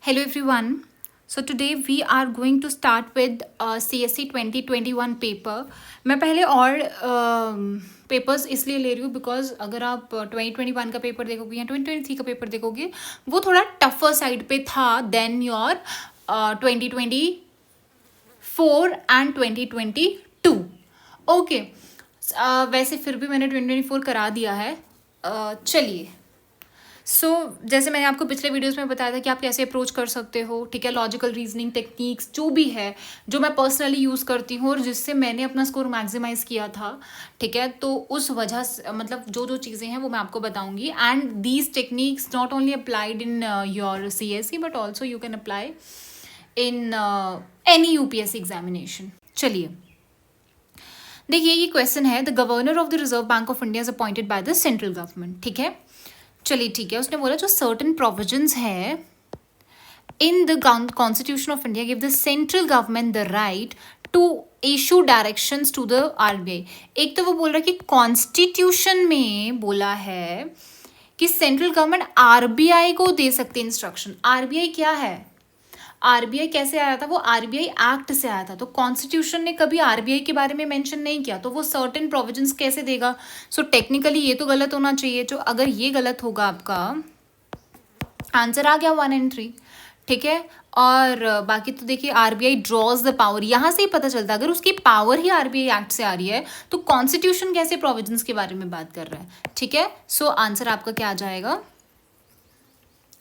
Hello everyone. So today we are going to start with CSC 2021 paper. मैं पहले और papers इसलिए ले रही हूँ बिकॉज अगर आप 2021 का पेपर देखोगे या 2023 का पेपर देखोगे वो थोड़ा टफर साइड पे था देन योर 2024 एंड 2022. ओके, वैसे फिर भी मैंने 2024 करा दिया है. चलिए. जैसे मैंने आपको पिछले वीडियोस में बताया था कि आप कैसे अप्रोच कर सकते हो, ठीक है. लॉजिकल रीजनिंग टेक्निक्स जो भी है, जो मैं पर्सनली यूज़ करती हूँ और जिससे मैंने अपना स्कोर मैक्सिमाइज़ किया था, ठीक है. तो उस वजह से मतलब जो जो चीज़ें हैं वो मैं आपको बताऊंगी. And these techniques not only applied in your CSE but also you can apply in any UPSC examination. चलिए देखिए, ये क्वेश्चन है, the governor of the reserve bank of India is appointed by the central government. ठीक है, चलिए ठीक है. उसने बोला जो सर्टन प्रोविजंस है in the constitution of India give the central government the right to issue directions to the RBI. एक तो वो बोल रहा है कि कॉन्स्टिट्यूशन में बोला है कि सेंट्रल गवर्नमेंट RBI को दे सकती है इंस्ट्रक्शन. RBI क्या है? RBI कैसे आया था? वो RBI एक्ट से आया था. तो कॉन्स्टिट्यूशन ने कभी RBI के बारे में मेंशन नहीं किया, तो वो सर्टेन प्रोविजंस कैसे देगा? सो टेक्निकली ये तो गलत होना चाहिए. जो अगर ये गलत होगा आपका आंसर आ गया 1 and 3. ठीक है. और बाकी तो देखिए RBI ड्रॉज द पावर, यहाँ से ही पता चलता है अगर उसकी पावर ही RBI एक्ट से आ रही है तो कॉन्स्टिट्यूशन कैसे प्रोविजंस के बारे में बात कर रहा है. ठीक है. सो आंसर आपका क्या आ जाएगा?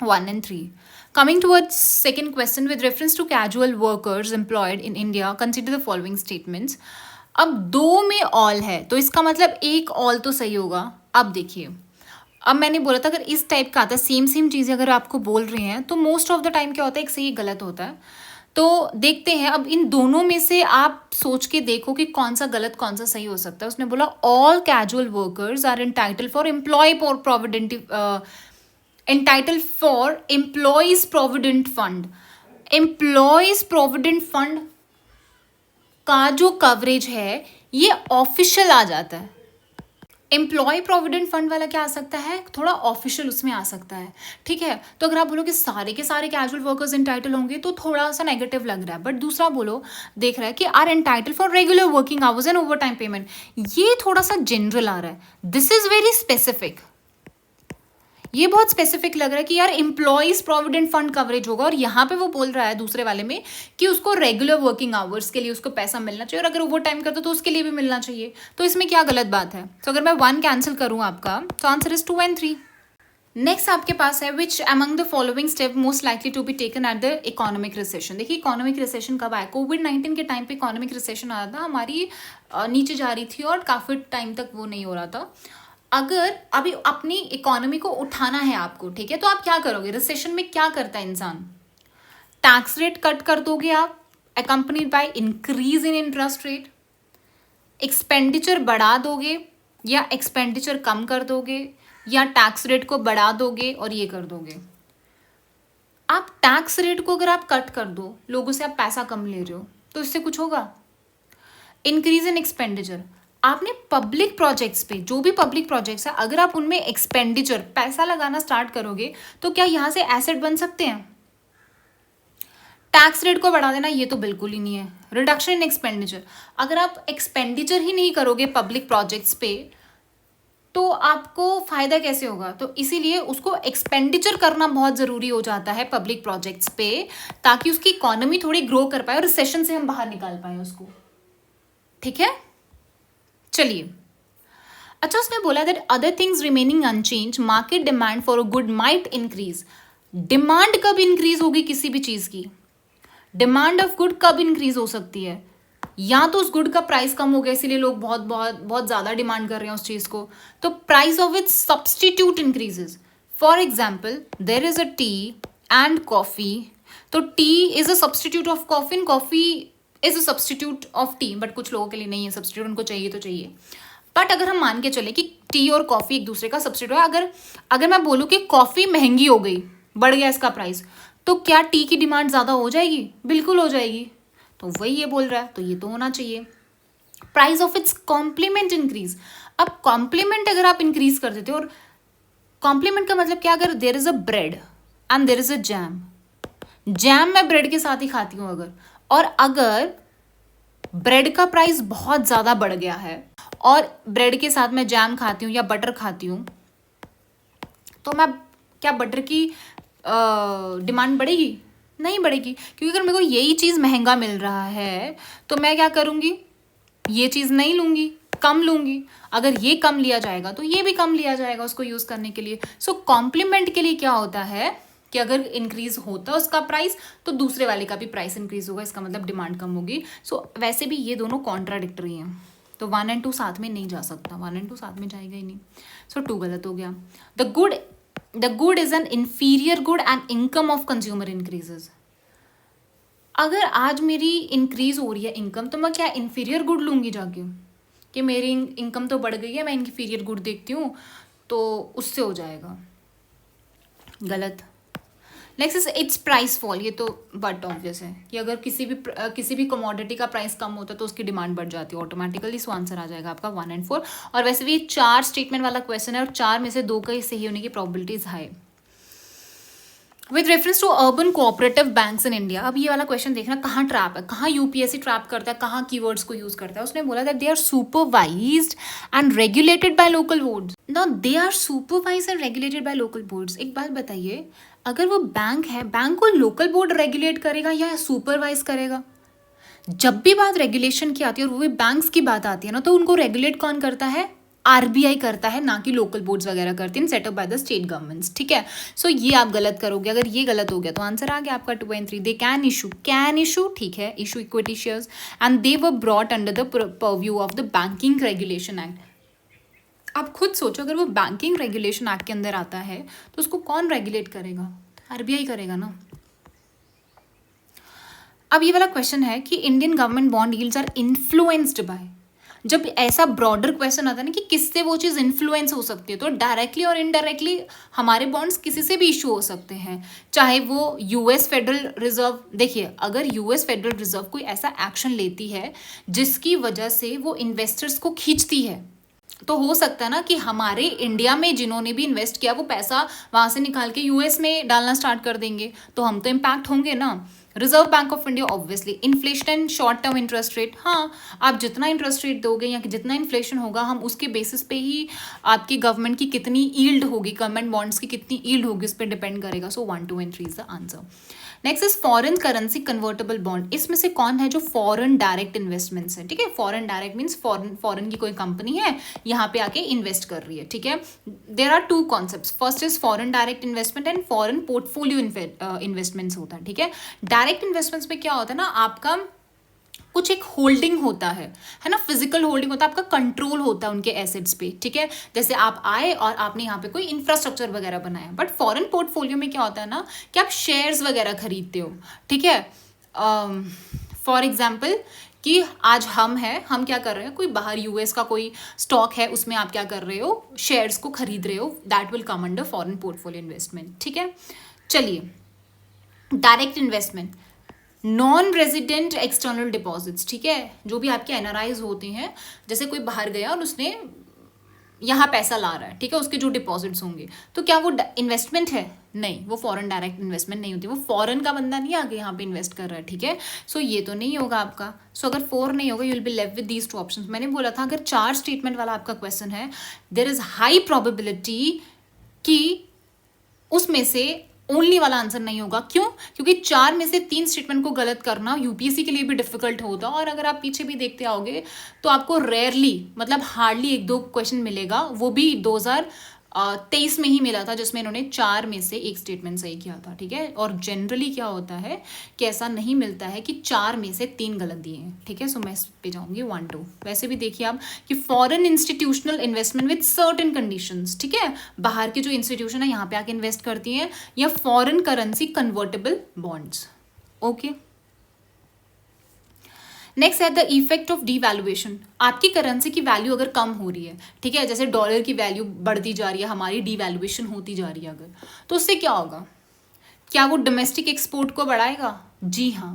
1 and 3. Coming towards second question, with reference to casual workers employed in India, consider the following statements. अब दो में ऑल है तो इसका मतलब एक ऑल तो सही होगा. अब देखिए, अब मैंने बोला था अगर इस टाइप का आता है सेम चीज़ें अगर आपको बोल रहे हैं तो मोस्ट ऑफ द टाइम क्या होता है, एक सही गलत होता है. तो देखते हैं अब इन दोनों में से आप सोच के देखो कि कौन सा गलत कौन सा सही हो सकता है. उसने बोला all casual workers are entitled for entitled for employees provident fund. Employees provident fund का जो कवरेज है ये ऑफिशियल आ जाता है. एम्प्लॉय प्रोविडेंट फंड वाला क्या आ सकता है, थोड़ा ऑफिशियल उसमें आ सकता है. ठीक है. तो अगर आप बोलो कि सारे के सारे कैजुअल वर्कर्स एंटाइटल होंगे तो थोड़ा सा नेगेटिव लग रहा है. बट दूसरा बोलो देख रहा है कि are entitle for regular working hours and over time payment, ये थोड़ा सा जनरल आ रहा है. This is very specific. ये बहुत स्पेसिफिक लग रहा है कि यार एम्प्लॉयज प्रोविडेंट फंड कवरेज होगा और यहाँ पे वो बोल रहा है दूसरे वाले में कि उसको रेगुलर वर्किंग आवर्स के लिए उसको पैसा मिलना चाहिए और अगर ओवर टाइम करता तो उसके लिए भी मिलना चाहिए. तो इसमें क्या गलत बात है? तो अगर मैं 1 कैंसिल करूँ आपका तो आंसर इज 2 and 3. नेक्स्ट आपके पास है which among the following step most likely to be taken at the economic recession. देखिए इकोनॉमिक रिसेशन कब आया? कोविड-19 के टाइम पे इकोनॉमिक रिसेशन आया था, हमारी नीचे जा रही थी और काफ़ी टाइम तक वो नहीं हो रहा था. अगर अभी अपनी इकोनॉमी को उठाना है आपको, ठीक है, तो आप क्या करोगे? रिसेशन में क्या करता है इंसान? टैक्स रेट कट कर दोगे आप, accompanied by increase in interest rate. Expenditure बढ़ा दोगे या एक्सपेंडिचर कम कर दोगे या टैक्स रेट को बढ़ा दोगे और ये कर दोगे. आप टैक्स रेट को अगर आप कट कर दो, लोगों से आप पैसा कम ले रहे हो तो इससे कुछ होगा? इंक्रीज इन एक्सपेंडिचर, आपने पब्लिक प्रोजेक्ट्स पे, जो भी पब्लिक प्रोजेक्ट्स है अगर आप उनमें एक्सपेंडिचर पैसा लगाना स्टार्ट करोगे तो क्या यहाँ से एसेट बन सकते हैं? टैक्स रेट को बढ़ा देना ये तो बिल्कुल ही नहीं है. रिडक्शन इन एक्सपेंडिचर, अगर आप एक्सपेंडिचर ही नहीं करोगे पब्लिक प्रोजेक्ट्स पे तो आपको फायदा कैसे होगा? तो इसीलिए उसको एक्सपेंडिचर करना बहुत ज़रूरी हो जाता है पब्लिक प्रोजेक्ट्स पे, ताकि उसकी इकोनॉमी थोड़ी ग्रो कर पाए और रिसेशन से हम बाहर निकाल पाए उसको. ठीक है. चलिए, अच्छा उसने बोला that other things remaining unchange market demand for a good might increase. Demand कब इंक्रीज होगी किसी भी चीज की? डिमांड ऑफ गुड कब इंक्रीज हो सकती है? या तो उस गुड का प्राइस कम हो गया इसीलिए लोग बहुत बहुत बहुत ज्यादा डिमांड कर रहे हैं उस चीज को, तो price of its substitute increases. For example there is a tea and coffee, तो tea is a substitute of coffee and coffee is a substitute of tea. But कुछ लोगों के लिए नहीं है सब्सटीट्यूट, उनको चाहिए तो चाहिए. बट अगर हम मान के चले कि टी और कॉफी एक दूसरे का सब्सटीट्यूट है, अगर मैं बोलूँ कि कॉफी महंगी हो गई, बढ़ गया इसका प्राइस, तो क्या टी की डिमांड ज़्यादा हो जाएगी? बिल्कुल हो जाएगी. तो वही ये बोल रहा है तो ये तो होना चाहिए. Price of its complement increase. अब कॉम्प्लीमेंट अगर आप इंक्रीज कर देते हो, और कॉम्प्लीमेंट का मतलब क्या? अगर देर is a bread and there is a jam, jam मैं ब्रेड के साथ ही खाती हूँ अगर, और अगर ब्रेड का प्राइस बहुत ज़्यादा बढ़ गया है और ब्रेड के साथ मैं जैम खाती हूँ या बटर खाती हूँ, तो मैं क्या बटर की डिमांड बढ़ेगी? नहीं बढ़ेगी, क्योंकि अगर मेरे को यही चीज़ महंगा मिल रहा है तो मैं क्या करूँगी, ये चीज़ नहीं लूँगी, कम लूँगी। अगर ये कम लिया जाएगा तो ये भी कम लिया जाएगा उसको यूज़ करने के लिए। सो कॉम्प्लीमेंट के लिए क्या होता है कि अगर इंक्रीज होता है उसका प्राइस तो दूसरे वाले का भी प्राइस इंक्रीज होगा, इसका मतलब डिमांड कम होगी। सो वैसे भी ये दोनों कॉन्ट्राडिक्टरी हैं, तो 1 और 2 साथ में नहीं जा सकता, 1 और 2 साथ में जाएगा ही नहीं। सो 2 गलत हो गया। The good is an inferior good and income of consumer increases. अगर आज मेरी इंक्रीज हो रही है इनकम, तो मैं क्या इंफीरियर गुड लूँगी जाके कि मेरी इनकम तो बढ़ गई है, मैं इंफीरियर गुड देखती हूँ तो उससे हो जाएगा। गलत। Next is it's price fall. ये तो बट ऑब्वियस है कि अगर किसी भी कमोडिटी का प्राइस कम होता है तो उसकी डिमांड बढ़ जाती है ऑटोमेटिकली। सो आंसर आ जाएगा आपका 1 और 4। और वैसे भी 4 स्टेटमेंट वाला क्वेश्चन है और 4 में से 2 का ही सही होने की probabilities high. With reference to urban cooperative banks in India. अब ये वाला क्वेश्चन देखना कहाँ ट्रैप है, कहाँ यूपीएससी ट्रैप करता है, कहाँ कीवर्ड्स को यूज करता है। उसने बोला that they are supervised and regulated by local boards. Now they are supervised and regulated by local boards. एक बात बताइए, अगर वो बैंक है, बैंक को लोकल बोर्ड रेगुलेट करेगा या सुपरवाइज करेगा? जब भी बात रेगुलेशन की आती है और वो भी बैंक्स की बात आती है ना, तो उनको रेगुलेट कौन करता है? आरबीआई करता है, ना कि लोकल बोर्ड्स वगैरह करते हैं, setup by the state governments. ठीक है, सो ये आप गलत करोगे। अगर ये गलत हो गया तो आंसर आ गया आपका 2 और 3। दे कैन इशू, ठीक है, issue equity shares and they were brought under the purview of the banking regulation act. आप खुद सोचो, अगर वो बैंकिंग रेगुलेशन एक्ट के अंदर आता है तो उसको कौन रेगुलेट करेगा? आरबीआई करेगा ना। अब ये वाला क्वेश्चन है कि Indian government bond yields are influenced by. जब ऐसा ब्रॉडर क्वेश्चन आता है ना कि किससे वो चीज़ इन्फ्लुएंस हो सकती है, तो डायरेक्टली और इनडायरेक्टली हमारे बॉन्ड्स किसी से भी इशू हो सकते हैं, चाहे वो यूएस फेडरल रिजर्व। देखिए, अगर यूएस फेडरल रिजर्व कोई ऐसा एक्शन लेती है जिसकी वजह से वो इन्वेस्टर्स को खींचती है, तो हो सकता है ना कि हमारे इंडिया में जिन्होंने भी इन्वेस्ट किया वो पैसा वहाँ से निकाल के यूएस में डालना स्टार्ट कर देंगे, तो हम तो इम्पैक्ट होंगे ना। Reserve bank of India obviously. Inflation and short term interest rate, हाँ, आप जितना इंटरेस्ट रेट दोगे या जितना इन्फ्लेशन होगा, हम उसके बेसिस पे ही आपकी गवर्नमेंट की कितनी ईल्ड होगी, गवर्नमेंट बॉन्ड्स की कितनी ईल्ड होगी, उस पर डिपेंड करेगा। सो 1, 2 और 3 is the answer. Next is foreign currency convertible bond. इसमें से कौन है जो फॉरेन डायरेक्ट इन्वेस्टमेंट्स है? ठीक है, फॉरेन डायरेक्ट मीन्स फॉरेन की कोई कंपनी है, यहाँ पे आके इन्वेस्ट कर रही है। ठीक है, there are 2 concepts. First is foreign direct investment and foreign portfolio investments होता है। ठीक है, डायरेक्ट इन्वेस्टमेंट्स में क्या होता है ना, आपका कुछ एक होल्डिंग होता है ना, फिजिकल होल्डिंग होता है, आपका कंट्रोल होता है उनके एसेट्स पे। ठीक है, जैसे आप आए और आपने यहाँ पे कोई इंफ्रास्ट्रक्चर वगैरह बनाया। बट फॉरेन पोर्टफोलियो में क्या होता है ना कि आप शेयर्स वगैरह खरीदते हो। ठीक है, फॉर एग्जाम्पल कि आज हम क्या कर रहे हैं, कोई बाहर यूएस का कोई स्टॉक है, उसमें आप क्या कर रहे हो, शेयर्स को खरीद रहे हो। That will come under foreign portfolio investment. ठीक है, चलिए, direct investment, non resident external deposits. ठीक है, जो भी आपके एनआरआईज होते हैं, जैसे कोई बाहर गया और उसने यहाँ पैसा ला रहा है, ठीक है, उसके जो डिपॉजिट्स होंगे, तो क्या वो इन्वेस्टमेंट है? नहीं, वो फॉरेन डायरेक्ट इन्वेस्टमेंट नहीं होती। वो फॉरेन का बंदा नहीं आगे यहाँ पे इन्वेस्ट कर रहा है। ठीक है, सो ये तो नहीं होगा आपका। सो अगर 4 नहीं होगा, you will be left with these 2 options. मैंने बोला था अगर 4 स्टेटमेंट वाला आपका क्वेश्चन है, देयर इज हाई प्रोबेबिलिटी कि उसमें से ओनली वाला आंसर नहीं होगा। क्यों? क्योंकि 4 में से 3 स्टेटमेंट को गलत करना यूपीएससी के लिए भी डिफिकल्ट होता है। और अगर आप पीछे भी देखते आओगे तो आपको रेयरली, मतलब हार्डली 1-2 क्वेश्चन मिलेगा, वो भी 2023 में ही मिला था, जिसमें इन्होंने 4 में से 1 स्टेटमेंट सही किया था। ठीक है, और जनरली क्या होता है कि ऐसा नहीं मिलता है कि 4 में से 3 गलत दिए हैं। ठीक है, सो मैं इस पे जाऊंगी 1, 2। वैसे भी देखिए आप कि foreign institutional investment with certain conditions. ठीक है, बाहर की जो इंस्टीट्यूशन है यहाँ पे आके इन्वेस्ट करती हैं, या foreign currency convertible bonds. Okay, next है द इफेक्ट ऑफ डीवैल्यूएशन। आपकी करेंसी की वैल्यू अगर कम हो रही है, ठीक है, जैसे डॉलर की वैल्यू बढ़ती जा रही है, हमारी डीवैल्यूएशन होती जा रही है अगर, तो उससे क्या होगा? क्या वो डोमेस्टिक एक्सपोर्ट को बढ़ाएगा? जी हाँ,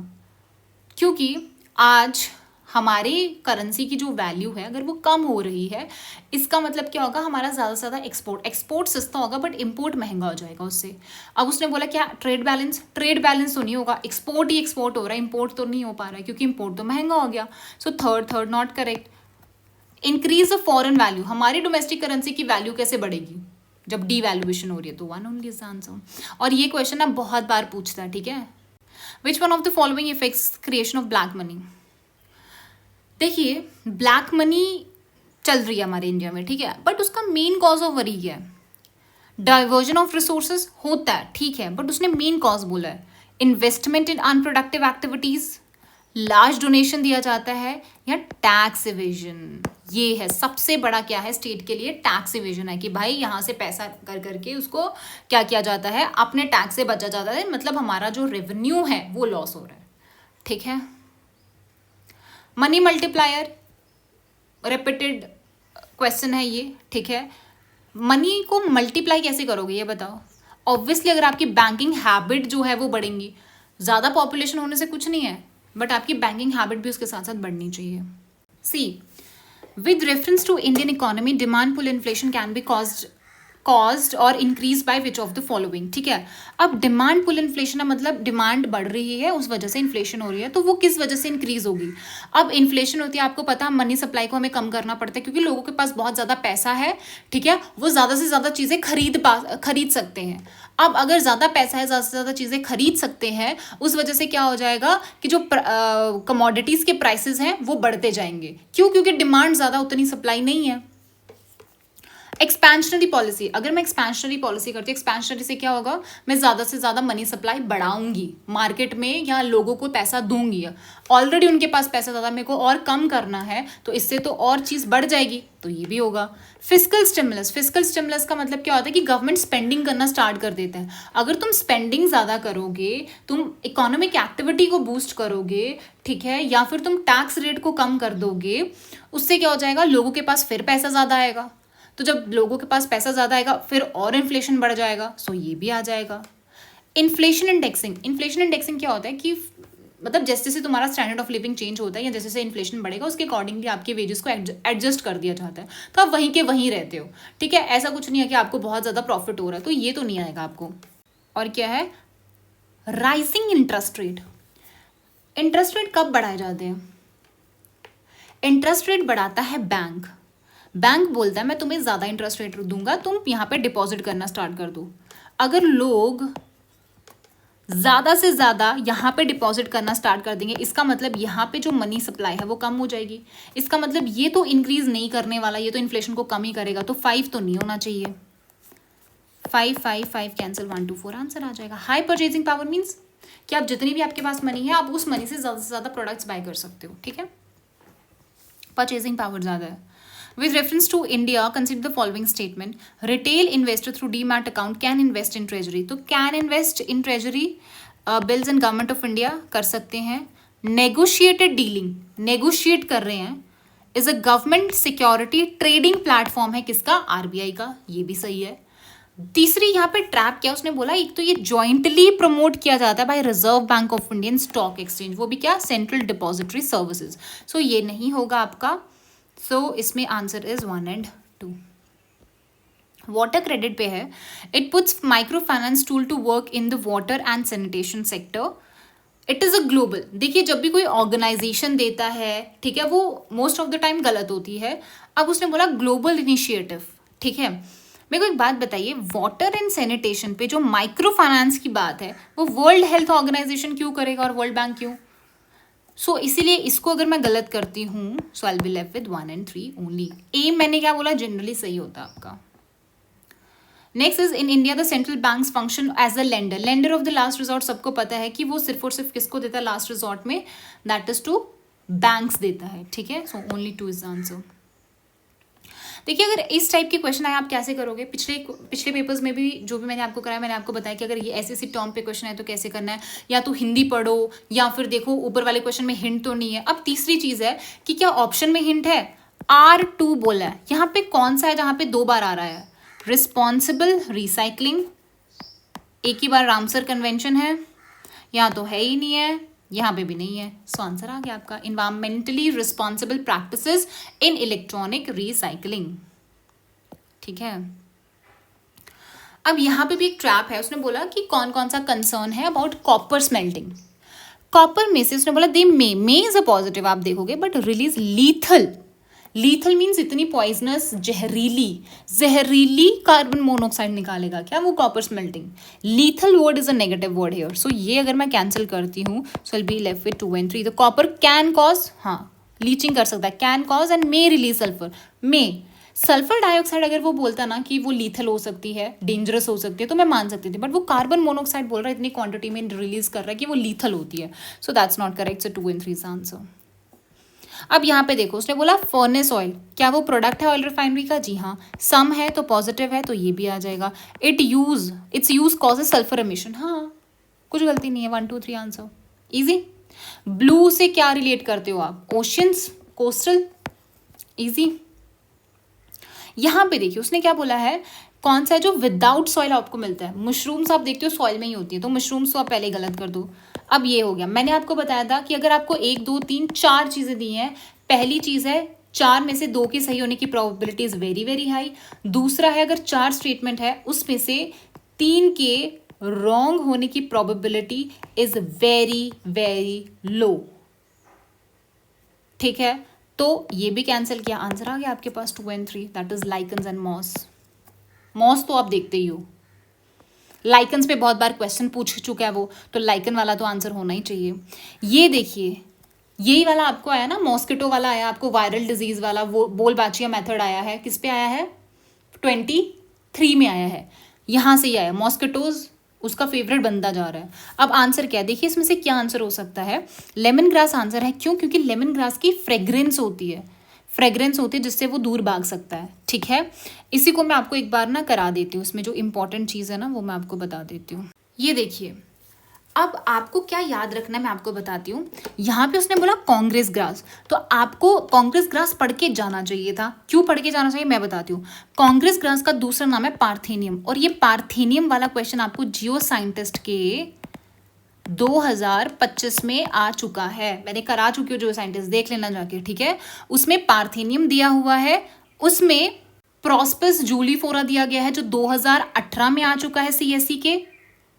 क्योंकि आज हमारी करेंसी की जो वैल्यू है अगर वो कम हो रही है, इसका मतलब क्या होगा, हमारा ज़्यादा से ज़्यादा एक्सपोर्ट सस्ता होगा बट इम्पोर्ट महंगा हो जाएगा उससे। अब उसने बोला क्या, ट्रेड बैलेंस तो नहीं होगा, एक्सपोर्ट ही एक्सपोर्ट हो रहा है, इम्पोर्ट तो नहीं हो पा रहा है क्योंकि इम्पोर्ट तो महंगा हो गया। So third not correct. Increase of foreign value, हमारी डोमेस्टिक करेंसी की वैल्यू कैसे बढ़ेगी जब डीवैल्यूएशन हो रही है, तो वन ओनली इज आंसर। और ये क्वेश्चन ना बहुत बार पूछता है, ठीक है। विच one of the following effects creation of black money. देखिए ब्लैक मनी चल रही है हमारे इंडिया में, ठीक है, बट उसका मेन कॉज ऑफ वरी क्या है, डाइवर्जन ऑफ रिसोर्सेज होता है, ठीक है, बट उसने मेन कॉज बोला है इन्वेस्टमेंट इन अनप्रोडक्टिव एक्टिविटीज, लार्ज डोनेशन दिया जाता है, या टैक्स इवेजन। ये है सबसे बड़ा क्या है स्टेट के लिए, टैक्स इवेजन है कि भाई यहाँ से पैसा कर करके उसको क्या किया जाता है, अपने टैक्स से बचा जाता है, मतलब हमारा जो रेवेन्यू है वो लॉस हो रहा है, ठीक है। मनी मल्टीप्लायर रिपीटेड क्वेश्चन है ये, ठीक है। मनी को मल्टीप्लाई कैसे करोगे ये बताओ। ऑब्वियसली अगर आपकी बैंकिंग हैबिट जो है वो बढ़ेंगी, ज़्यादा पॉपुलेशन होने से कुछ नहीं है, बट आपकी बैंकिंग हैबिट भी उसके साथ साथ बढ़नी चाहिए। See with reference to Indian economy demand pull inflation can be caused or increase by which of the following, ठीक है। अब डिमांड पुल इन्फ्लेशन है, मतलब डिमांड बढ़ रही है उस वजह से इन्फ्लेशन हो रही है, तो वो किस वजह से इंक्रीज होगी। अब इन्फ्लेशन होती है, आपको पता है मनी सप्लाई को हमें कम करना पड़ता है क्योंकि लोगों के पास बहुत ज़्यादा पैसा है, ठीक है, वो ज़्यादा से ज़्यादा चीज़ें खरीद सकते हैं। अब अगर ज़्यादा पैसा है, ज़्यादा से ज़्यादा चीज़ें खरीद सकते हैं, उस वजह से क्या हो जाएगा कि जो कमोडिटीज़ के प्राइसेस हैं वो बढ़ते जाएंगे। क्यों? क्योंकि डिमांड ज़्यादा, उतनी सप्लाई नहीं है। एक्सपेंशनरी पॉलिसी, अगर मैं एक्सपेंशनरी पॉलिसी करती हूँ, एक्सपेंशनरी से क्या होगा, मैं ज़्यादा से ज़्यादा मनी सप्लाई बढ़ाऊंगी मार्केट में, या लोगों को पैसा दूंगी। ऑलरेडी उनके पास पैसा ज़्यादा, मेरे को और कम करना है, तो इससे तो और चीज़ बढ़ जाएगी, तो ये भी होगा। फिस्कल स्टिमुलस का मतलब क्या होता है कि गवर्नमेंट स्पेंडिंग करना स्टार्ट कर देते हैं। अगर तुम स्पेंडिंग ज़्यादा करोगे, तुम इकोनॉमिक एक्टिविटी को बूस्ट करोगे, ठीक है, या फिर तुम टैक्स रेट को कम कर दोगे, उससे क्या हो जाएगा, लोगों के पास फिर पैसा ज़्यादा आएगा। तो जब लोगों के पास पैसा ज़्यादा आएगा फिर और इन्फ्लेशन बढ़ जाएगा, सो ये भी आ जाएगा। इन्फ्लेशन इंडेक्सिंग क्या होता है कि मतलब जैसे जैसे तुम्हारा स्टैंडर्ड ऑफ लिविंग चेंज होता है या जैसे जैसे इन्फ्लेशन बढ़ेगा उसके अकॉर्डिंगली आपके वेजेस को एडजस्ट कर दिया जाता है, तो आप वहीं के वहीं रहते हो, ठीक है। ऐसा कुछ नहीं है कि आपको बहुत ज़्यादा प्रॉफिट हो रहा है, तो ये तो नहीं आएगा आपको। और क्या है, राइजिंग इंटरेस्ट रेट कब बढ़ाए जाते हैं, इंटरेस्ट रेट बढ़ाता है बैंक बोलता है मैं तुम्हें ज़्यादा इंटरेस्ट रेट दूंगा, तुम यहाँ पे डिपॉजिट करना स्टार्ट कर दो। अगर लोग ज़्यादा से ज़्यादा यहाँ पे डिपॉजिट करना स्टार्ट कर देंगे, इसका मतलब यहाँ पे जो मनी सप्लाई है वो कम हो जाएगी। इसका मतलब ये तो इंक्रीज नहीं करने वाला, ये तो इन्फ्लेशन को कम ही करेगा, तो 5 तो नहीं होना चाहिए। 5 कैंसिल, 1 2 4 आंसर आ जाएगा। हाई परचेजिंग पावर मीन्स कि आप जितनी भी आपके पास मनी है आप उस मनी से ज़्यादा प्रोडक्ट्स बाय कर सकते हो, ठीक है। परचेजिंग पावर ज़्यादा है। With reference to India, consider the following statement. Retail investor through Demat account can invest in treasury. तो can invest in treasury bills and government of India कर सकते हैं। Negotiated dealing, negotiate कर रहे हैं, is a government security trading platform है किसका, RBI का, ये भी सही है। तीसरी यहाँ पे ट्रैप क्या उसने बोला, एक तो ये जॉइंटली प्रमोट किया जाता है by reserve bank of Indian stock exchange, वो भी क्या, सेंट्रल डिपॉजिटरी सर्विसेज, सो ये नहीं होगा आपका। सो इसमें answer is 1 and 2। Water credit पे है, it puts micro finance tool to work in the water and sanitation sector. It is a global, देखिए जब भी कोई ऑर्गेनाइजेशन देता है, ठीक है, वो मोस्ट ऑफ द टाइम गलत होती है। अब उसने बोला ग्लोबल इनिशिएटिव, ठीक है। मेरे को एक बात बताइए, वाटर एंड सैनिटेशन पे जो माइक्रो फाइनेंस की बात है वो वर्ल्ड हेल्थ ऑर्गेनाइजेशन क्यों करेगा और वर्ल्ड बैंक क्यों। सो इसीलिए इसको अगर मैं गलत करती हूँ, so I will be left with 1 and 3 only. ए मैंने क्या बोला, जनरली सही होता है आपका। Next is in India the central banks function as a lender of the last resort. सबको पता है कि वो सिर्फ और सिर्फ किसको देता है लास्ट रिजॉर्ट में, दैट इज टू बैंक्स देता है, ठीक है। So only 2 is answer. देखिए अगर इस टाइप के क्वेश्चन आए आप कैसे करोगे, पिछले पेपर्स में भी जो भी मैंने आपको कराया, मैंने आपको बताया कि अगर ये ऐसे टर्म पे क्वेश्चन है तो कैसे करना है, या तो हिंदी पढ़ो या फिर देखो ऊपर वाले क्वेश्चन में हिंट तो नहीं है। अब तीसरी चीज़ है कि क्या ऑप्शन में हिंट है, R2 बोला है, यहाँ पे कौन सा है जहाँ पे 2 बार आ रहा है, रिस्पॉन्सिबल रिसाइकलिंग, एक ही बार रामसर कन्वेंशन है, यहाँ तो है ही नहीं है, यहाँ पे भी नहीं है, सो आंसर आ गया आपका इन्वायरमेंटली रिस्पॉन्सिबल प्रैक्टिसेस इन इलेक्ट्रॉनिक रिसाइकलिंग। ठीक है, अब यहाँ पे भी एक ट्रैप है, उसने बोला कि कौन कौन सा कंसर्न है अबाउट कॉपर स्मेल्टिंग। कॉपर में से उसने बोला दे मे इज अ पॉजिटिव, आप देखोगे, but release lethal. Lethal means इतनी पॉइजनस, जहरीली कार्बन मोनोऑक्साइड निकालेगा क्या वो copper smelting. Lethal word is a negative word here, so ये अगर मैं कैंसिल करती हूँ so will be left with 2 and 3। The copper can cause, हाँ लीचिंग कर सकता है, can cause and may release sulphur. May sulphur dioxide अगर वो बोलता ना कि वो लीथल हो सकती है, डेंजरस हो सकती है, तो मैं मान सकती थी, बट वो कार्बन मोनोऑक्साइड बोल रहा है इतनी क्वांटिटी में रिलीज कर रहा है कि वो लीथल होती है, so that's not correct, so 2 and 3 answer. अब यहाँ पे देखो, उसने बोला फर्नेस ऑयल, क्या वो प्रोडक्ट है ऑयल रिफाइनरी का, जी हाँ, सम है तो पॉजिटिव है, तो ये भी आ जाएगा। It's use causes sulphur emission, हाँ कुछ गलती नहीं है, 1 2 3 आंसर, इजी। ब्लू से क्या रिलेट करते हो आप, ओशियंस, कोस्टल, इजी। यहाँ पे देखिए उसने क्या बोला है, कौन सा है जो विदाउट सॉइल आपको मिलता है। मशरूम्स आप देखते हो सॉइल में ही होती है, तो मशरूम्स तो आप पहले ही गलत कर दो। अब ये हो गया, मैंने आपको बताया था कि अगर आपको 1 2 3 4 चीज़ें दी हैं, पहली चीज़ है 4 में से 2 के सही होने की probability is very very high. दूसरा है अगर 4 स्टेटमेंट है उसमें से 3 के रॉन्ग होने की probability is very very low. ठीक है, तो ये भी कैंसिल किया, आंसर आ गया आपके पास 2 and 3, that is lichens and moss. Moss तो आप देखते ही हो, लाइकन्स पे बहुत बार क्वेश्चन पूछ चुका है वो, तो लाइकन वाला तो आंसर होना ही चाहिए। ये देखिए यही वाला आपको आया ना, मॉस्किटो वाला आया आपको, वायरल डिजीज वाला, वो बोलबाचिया मेथड आया है, किस पे आया है, 23 में आया है, यहाँ से ही आया, मॉस्किटोज उसका फेवरेट बनता जा रहा है। अब आंसर क्या है, देखिए इसमें से क्या आंसर हो सकता है, लेमन ग्रास आंसर है। क्यों, क्योंकि लेमन ग्रास की फ्रेग्रेंस होती है जिससे वो दूर भाग सकता है। ठीक है, इसी को मैं आपको एक बार ना करा देती हूँ, इसमें जो इंपॉर्टेंट चीज़ है ना वो मैं आपको बता देती हूँ। ये देखिए, अब आपको क्या याद रखना है मैं आपको बताती हूँ। यहाँ पे उसने बोला कांग्रेस ग्रास, तो आपको कांग्रेस ग्रास पढ़ के जाना चाहिए था। क्यों पढ़ के जाना चाहिए मैं बताती हूँ। कांग्रेस ग्रास का दूसरा नाम है पार्थेनियम, और ये पार्थेनियम वाला क्वेश्चन आपको जियो साइंटिस्ट के 2025 में आ चुका है, मैंने करा चुकी हूँ जियो साइंटिस्ट, देख लेना जाके। ठीक है, उसमें पार्थेनियम दिया हुआ है, उसमें प्रोस्पिस जूलीफोरा दिया गया है जो 2018 में आ चुका है सीएससी के,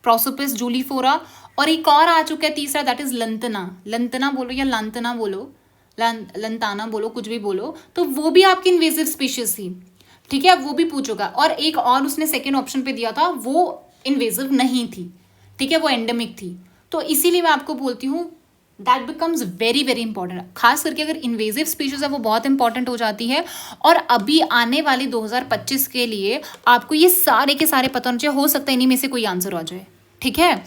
प्रोसोपिस जूलीफोरा, और एक और आ चुका है तीसरा, दैट इज लंतना बोलो या लांतना बोलो, लंताना बोलो, कुछ भी बोलो, तो वो भी आपकी इन्वेजिव स्पीशीज थी। ठीक है, वो भी पूछोगा, और एक और उसने सेकेंड ऑप्शन पे दिया था, वो इन्वेजिव नहीं थी। ठीक है, वो एंडेमिक थी, तो इसीलिए मैं आपको बोलती हूँ that becomes very very important, खास करके अगर इन्वेजिव स्पीशीज है वो बहुत इंपॉर्टेंट हो जाती है। और अभी आने वाले 2025 के लिए आपको ये सारे के सारे पता होना चाहिए, हो सकता है इन्हीं में से कोई आंसर आ जाए। ठीक है,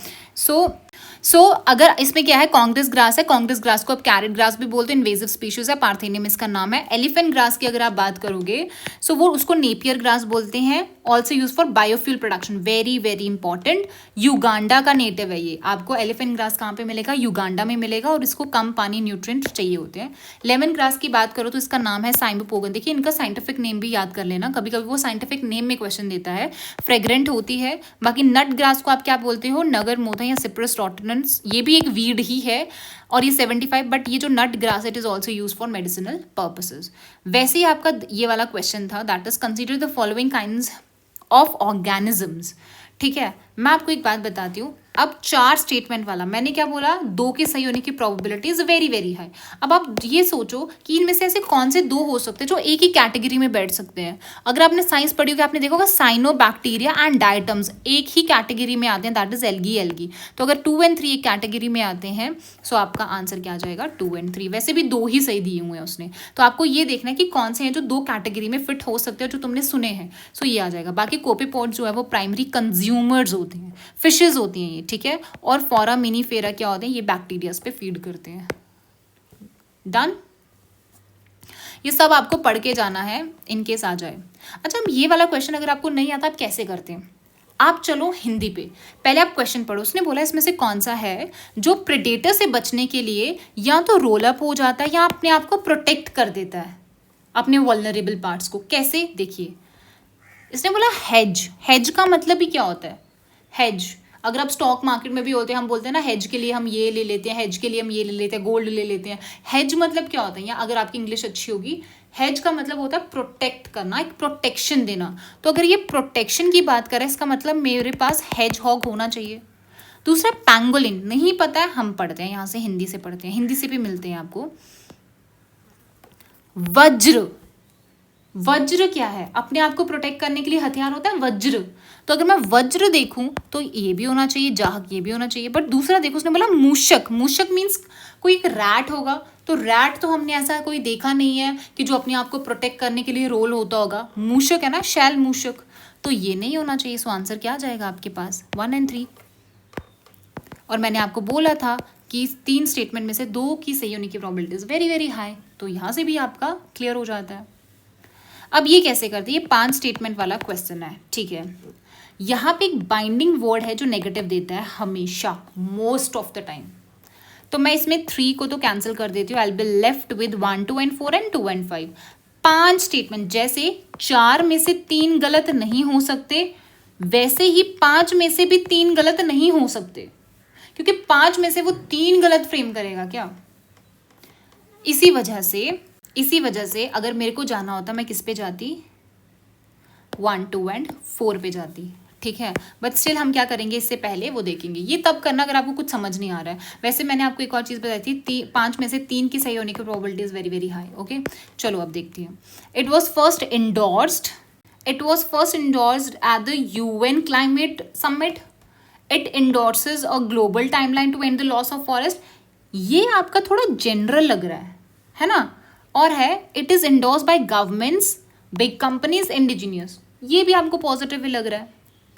सो अगर इसमें क्या है, कांग्रेस ग्रास है, कांग्रेस ग्रास को आप कैरेट ग्रास भी बोलते हैं, इन्वेजिव स्पीशीज है, पार्थेनियम इसका नाम है। एलिफेंट ग्रास की अगर आप बात करोगे सो वो उसको नेपियर ग्रास बोलते हैं, also use for biofuel production, very very important. Uganda का नेटिव है ये, आपको एलिफेंट ग्रास कहाँ पे मिलेगा, युगांडा में मिलेगा, और इसको कम पानी न्यूट्रिएंट चाहिए होते हैं। लेमन ग्रास की बात करो तो इसका नाम है साइम्बोपोगन, देखिए इनका साइंटिफिक नेम भी याद कर लेना, कभी कभी वो साइंटिफिक नेम में क्वेश्चन देता है। फ्रेग्रेंट होती है। बाकी नट ग्रास को आप क्या बोलते हो, नगर मोथा या सिप्रस रोटिनेंस, ये भी एक वीड ही है, और ये 75, बट ये जो nut grass it is also use for medicinal purposes. वैसे ही आपका ये वाला क्वेश्चन था, that is consider the following kinds of organisms. ठीक है, मैं आपको एक बात बताती हूँ, अब 4 स्टेटमेंट वाला मैंने क्या बोला, 2 के सही होने की probability is very very high. अब आप ये सोचो कि इनमें से ऐसे कौन से 2 हो सकते हैं जो एक ही कैटेगरी में बैठ सकते हैं। अगर आपने साइंस पढ़ी होगी आपने देखा होगा साइनोबैक्टीरिया एंड डायटम्स एक ही कैटेगरी में आते हैं, दैट इज एल्गी। तो अगर 2 and 3 एक कैटेगरी में आते हैं सो आपका आंसर क्या आ जाएगा, 2 and 3। वैसे भी 2 ही सही दिए हुए हैं उसने, तो आपको ये देखना है कि कौन से हैं जो 2 कैटेगरी में फिट हो सकते हैं जो तुमने सुने हैं, सो ये आ जाएगा। बाकी कोपेपॉड जो है वो प्राइमरी कंज्यूमर्स होते हैं, फिशेज होती हैं ये। ठीक है, और फोरा मिनीफेरा क्या होते हैं, ये बैक्टीरियाज पे फीड करते हैं। डन, ये सब आपको पढ़ के जाना है इनकेस आ जाए। अच्छा, ये वाला क्वेश्चन अगर आपको नहीं आता आप कैसे करते हैं, आप चलो हिंदी पे, पहले आप क्वेश्चन पढ़ो। उसने बोला इसमें से कौन सा है जो प्रेडेटर से बचने के लिए या तो रोल अप हो जाता है या अपने आप को प्रोटेक्ट कर देता है, अपने वल्नरेबल पार्ट्स को। कैसे, देखिए इसने बोला हेज। हेज का मतलब ही क्या होता है, हेज अगर आप स्टॉक मार्केट में भी होते हैं, हम बोलते हैं ना हेज के लिए हम ये ले लेते हैं, हेज के लिए हम ये ले लेते हैं, गोल्ड ले लेते हैं। हेज मतलब क्या होता है, या अगर आपकी इंग्लिश अच्छी होगी, हेज का मतलब होता है प्रोटेक्ट करना, एक प्रोटेक्शन देना। तो अगर ये प्रोटेक्शन की बात करें, इसका मतलब मेरे पास हेज हॉग होना चाहिए। दूसरा पैंगोलिन, नहीं पता है, हम पढ़ते हैं यहाँ से, हिंदी से पढ़ते हैं, हिंदी से भी मिलते हैं आपको। वज्र, वज्र क्या है, अपने आप को प्रोटेक्ट करने के लिए हथियार होता है वज्र। तो अगर मैं वज्र देखूं तो ये भी होना चाहिए, जाहक ये भी होना चाहिए। बट दूसरा देखो, उसने बोला मूषक, मूषक मीन्स कोई एक रैट होगा। तो रैट तो हमने ऐसा कोई देखा नहीं है कि जो अपने आप को प्रोटेक्ट करने के लिए रोल होता होगा। मूषक है ना, शैल मूषक, तो ये नहीं होना चाहिए। सो आंसर क्या आ जाएगा आपके पास, 1 और 3। और मैंने आपको बोला था कि 3 स्टेटमेंट में से 2 की सही होने की probability is very very high. तो यहाँ से भी आपका क्लियर हो जाता है। अब ये कैसे करते हैं, ये 5 स्टेटमेंट वाला क्वेश्चन है, ठीक है। यहाँ पे एक बाइंडिंग वर्ड है जो नेगेटिव देता है हमेशा, मोस्ट ऑफ द टाइम। तो मैं इसमें 3 को तो कैंसिल कर देती हूँ। आई will be left with 1, 2 and 4 and 2 and 5। 5 statement, जैसे 4 में से 3 गलत नहीं हो सकते, वैसे ही 5 में से भी 3 गलत नहीं हो सकते, क्योंकि 5 में से वो 3 गलत फ्रेम करेगा क्या। इसी वजह से अगर मेरे को जाना होता, मैं किस पे जाती, 1, 2 and 4 पे जाती, ठीक है। बट स्टिल हम क्या करेंगे, इससे पहले वो देखेंगे। ये तब करना अगर आपको कुछ समझ नहीं आ रहा है। वैसे मैंने आपको एक और चीज़ बताई थी, 5 में से 3 की सही होने की probability is very very high. Okay, चलो अब देखती हूँ। It was first endorsed at the UN climate summit. It endorses a global timeline to end the loss of forest. ये आपका थोड़ा जनरल लग रहा है ना। और है it is endorse by governments, big companies, indigenous. ये भी आपको पॉजिटिव ही लग रहा है।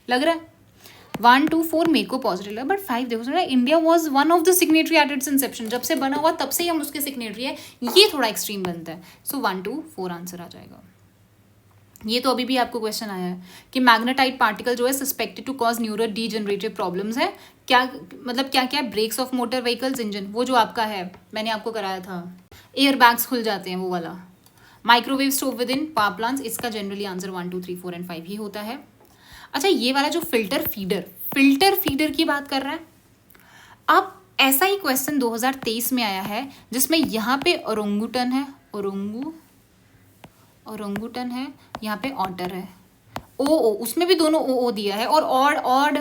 1, 2, 4 मेरे को पॉजिटिव लगा, बट 5 देखो ना, India was one of the signatory at its inception. जब से बना हुआ तब से ही हम उसके सिग्नेटरी है, ये थोड़ा एक्सट्रीम बनता है। सो 1, 2, 4 आंसर आ जाएगा। ये तो अभी भी आपको क्वेश्चन आया है कि मैग्नेटाइट पार्टिकल जो है suspected to cause neuro degenerative problems है। क्या मतलब, क्या क्या, brakes of motor vehicles, engine, वो जो आपका है मैंने आपको कराया था, एयर बैग्स खुल जाते हैं वो वाला। Microwave stove with in power plants, इसका जनरली आंसर 1, 2, 3, 4 and 5 ही होता है। अच्छा, ये वाला जो फिल्टर फीडर की बात कर रहा है। अब ऐसा ही क्वेश्चन 2023 में आया है, जिसमें यहाँ पे ओरंगुटन है, ओरंगुटन है, यहाँ पे ऑटर है, ओ उसमें भी दोनों ओ दिया है, और ऑड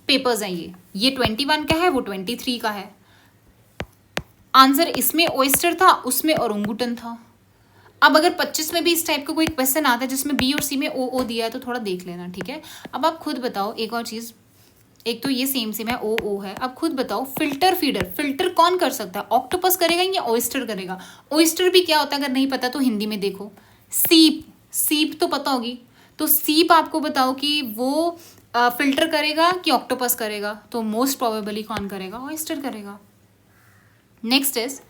पेपर्स हैं। ये 21 का है, वो 23 का है। आंसर इसमें ओइस्टर था, उसमें ओरंगुटन था। अब अगर 25 में भी इस टाइप का कोई क्वेश्चन आता है जिसमें बी और सी में ओ दिया है, तो थोड़ा देख लेना, ठीक है। अब आप खुद बताओ एक और चीज़, एक तो ये सेम है, ओ है। अब खुद बताओ, फिल्टर कौन कर सकता है, ऑक्टोपस करेगा या ओइस्टर करेगा। ओइस्टर भी क्या होता है, अगर नहीं पता तो हिंदी में देखो। सीप तो पता होगी, तो सीप आपको बताओ कि वो फिल्टर करेगा कि ऑक्टोपस करेगा, तो मोस्ट प्रोबेबली कौन करेगा, ओइस्टर करेगा। नेक्स्ट इज,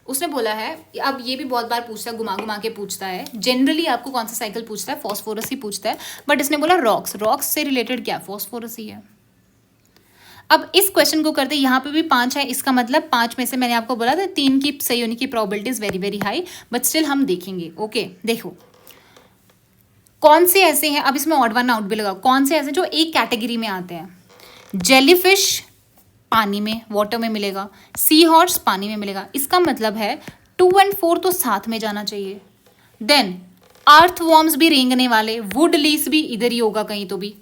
उसने बोला है, अब ये भी बहुत बार पूछता है, घुमा के पूछता है। जनरली आपको कौन सा साइकिल पूछता है, फॉस्फोरस ही पूछता है, बट इसने बोला रॉक्स से रिलेटेड क्या, फॉस्फोरस ही है। अब इस क्वेश्चन को करते, यहाँ पे भी 5 है, इसका मतलब 5 में से मैंने आपको बोला था 3 की सही होने की probability is very very high, but still हम देखेंगे। ओके, देखो कौन से ऐसे हैं, अब इसमें ऑड वन आउट भी लगा, कौन से ऐसे जो एक कैटेगरी में आते हैं। जेलीफिश पानी में, वाटर में मिलेगा, सी हॉर्स पानी में मिलेगा, इसका मतलब है 2 and 4 तो साथ में जाना चाहिए। देन अर्थ वॉर्म्स भी रेंगने वाले, वुड लीस भी इधर ही होगा कहीं, तो भी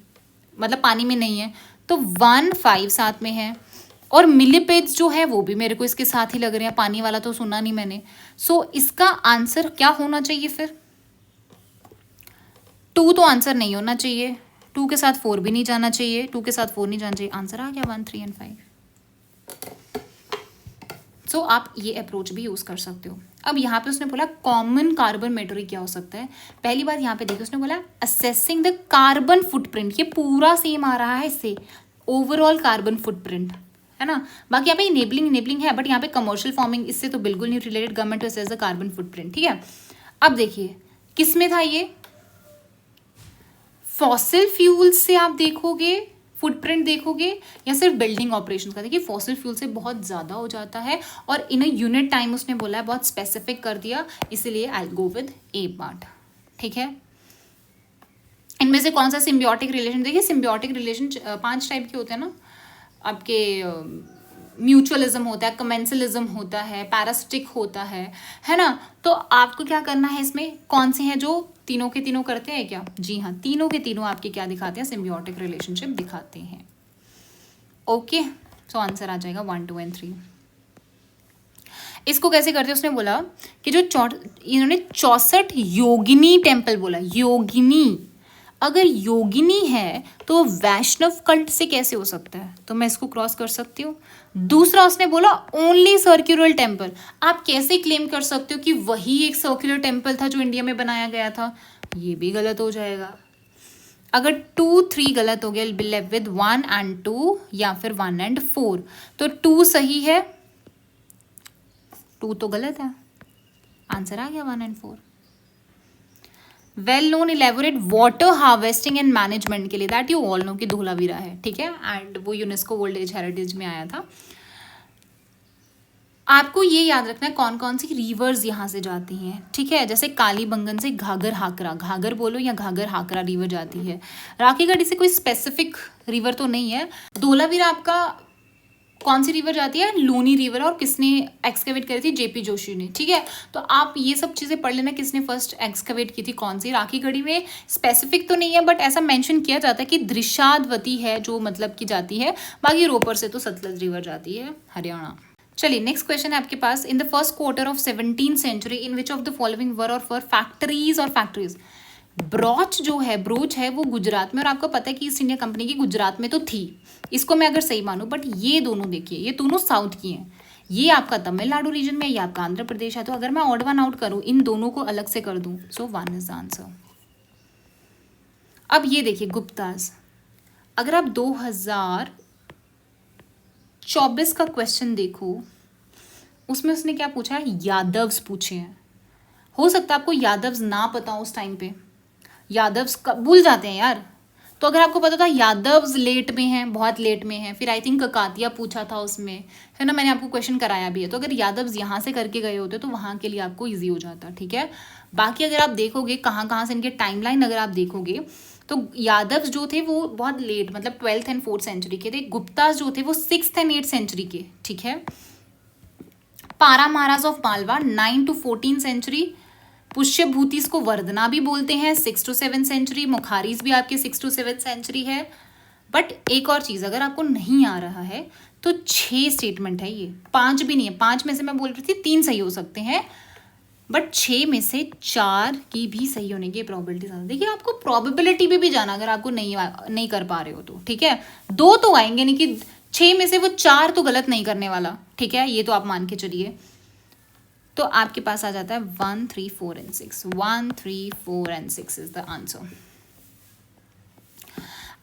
मतलब पानी में नहीं है, तो 1, 5 साथ में है। और मिलीपेड्स जो है वो भी मेरे को इसके साथ ही लग रहे हैं, पानी वाला तो सुना नहीं मैंने। सो इसका आंसर क्या होना चाहिए फिर, 2 तो आंसर नहीं होना चाहिए, 2 के साथ 4 भी नहीं जाना चाहिए, 2 के साथ 4 नहीं जाना चाहिए, आंसर आ गया 1, 3 and 5। सो आप ये अप्रोच भी यूज़ कर सकते हो। अब यहाँ पे उसने बोला कॉमन कार्बन मेटेरियल क्या हो सकता है। पहली बात यहाँ पे देखो, उसने बोला असेसिंग द कार्बन फुटप्रिंट, ये पूरा सेम आ रहा है इससे, ओवरऑल कार्बन फुटप्रिंट, है ना। बाकी यहाँ पे इनेबलिंग है, बट यहाँ पे कमर्शियल फार्मिंग इससे तो बिल्कुल नहीं related, government to assess the carbon footprint, ठीक है। अब देखिए किस में था ये, फॉसिल फ्यूल से आप देखोगे, फुटप्रिंट देखोगे, या सिर्फ बिल्डिंग ऑपरेशन का। देखिए फॉसिल फ्यूल से बहुत ज़्यादा हो जाता है, और इन अ यूनिट टाइम उसने बोला है, बहुत स्पेसिफिक कर दिया, इसीलिए आई गो विद ए पार्ट, ठीक है। इनमें से कौन सा सिम्बियोटिक रिलेशन, देखिए सिम्बियोटिक रिलेशन 5 टाइप के होते हैं ना आपके, म्यूचुअलिज्म होता है, कमेंसलिज्म होता है, पैरासिटिक होता है ना। तो आपको क्या करना है, इसमें कौन से हैं जो तीनों के तीनों करते हैं क्या, जी हाँ, तीनों के तीनों आपके क्या दिखाते हैं, सिम्बियोटिक रिलेशनशिप दिखाते हैं। ओके, सो आंसर आ जाएगा 1, 2 and 3। इसको कैसे करते हैं, उसने बोला कि जो इन्होंने 64 योगिनी टेम्पल बोला, योगिनी, अगर योगिनी है तो वैष्णव कल्ट से कैसे हो सकता है, तो मैं इसको क्रॉस कर सकती हूँ। दूसरा उसने बोला ओनली सर्कुलर टेम्पल, आप कैसे क्लेम कर सकते हो कि वही एक सर्कुलर टेम्पल था जो इंडिया में बनाया गया था, ये भी गलत हो जाएगा। अगर 2, 3 गलत हो गया, बी लेफ्ट विद 1 and 2 या फिर 1 and 4, तो 2 सही है, 2 तो गलत है, आंसर आ गया 1 and 4। Well known elaborate water harvesting and management के लिए, दैट यू ऑल नो कि धोलावीरा है, ठीक है, एंड वो यूनेस्को वर्ल्ड हेरिटेज में आया था। आपको ये याद रखना है कौन कौन सी रिवर्स यहाँ से जाती हैं, ठीक है, जैसे कालीबंगन से घाघर हाकरा, घाघर बोलो या घाघर हाकरा रिवर जाती है। राखी गढ़ी से कोई स्पेसिफिक रिवर तो नहीं है। धोलावीरा आपका कौन सी रिवर जाती है, लूनी रिवर, और किसने एक्सकवेट करी थी, जेपी जोशी ने, ठीक है। तो आप ये सब चीज़ें पढ़ लेना, किसने फर्स्ट एक्सकवेट की थी, कौन सी। राखी गढ़ी में स्पेसिफिक तो नहीं है, बट ऐसा मेंशन किया जाता है कि दृशादवती है जो मतलब की जाती है, बाकी रोपर से तो सतलज रिवर जाती है, हरियाणा। चलिए नेक्स्ट क्वेश्चन है आपके पास, in the first quarter of 17th century in which of the following were और फॉर फैक्ट्रीज और फैक्ट्रीज। ब्रोच जो है, ब्रोच है वो गुजरात में, और आपको पता है कि ईस्ट इंडिया कंपनी की गुजरात में तो थी, इसको मैं अगर सही मानूं, बट ये दोनों देखिए, ये दोनों साउथ की हैं, ये आपका तमिलनाडु रीजन में, ये आपका आंध्र प्रदेश है। तो अगर मैं ऑड वन आउट करूं, इन दोनों को अलग से कर दूं, सो 1 इज द आंसर। अब ये देखिए गुप्ताज, अगर आप 2024 का क्वेश्चन देखो, उसमें उसने क्या पूछा है, यादव्स पूछे हैं। हो सकता है आपको यादव्स ना पता हो उस टाइम पे, यादव्स भूल जाते हैं यार, तो अगर आपको पता था यादव्स लेट में हैं, बहुत लेट में हैं, फिर आई थिंक ककातिया पूछा था उसमें, है ना, मैंने आपको क्वेश्चन कराया भी है, तो अगर यादव्स यहाँ से करके गए होते तो वहाँ के लिए आपको ईजी हो जाता, ठीक है। बाकी अगर आप देखोगे कहाँ कहाँ से इनके टाइमलाइन अगर आप देखोगे, तो यादव्स जो थे वो बहुत लेट, मतलब 12th and 4th सेंचुरी के थे। गुप्ताज जो थे वो 6th and 8th सेंचुरी के, ठीक है। पारा महाराज ऑफ मालवा 9 to 14 सेंचुरी। पुष्यभूतिस को वर्धना भी बोलते हैं, 6 to 7 सेंचुरी। मुखारीज भी आपके 6 to 7 सेंचुरी है। बट एक और चीज़ अगर आपको नहीं आ रहा है तो 6 स्टेटमेंट है, ये 5 भी नहीं है। 5 में से मैं बोल रही थी 3 सही हो सकते हैं, बट 6 में से 4 की भी सही होने की प्रोबेबिलिटी ज़्यादा। देखिए आपको प्रोबेबिलिटी भी जाना, अगर आपको नहीं कर पा रहे हो तो, ठीक है। 2 तो आएंगे नहीं कि 6 में से वो 4 तो गलत नहीं करने वाला, ठीक है, ये तो आप मान के चलिए। तो आपके पास आ जाता है 1, 3, 4 and 6। 1, 3, 4 and 6 is the answer.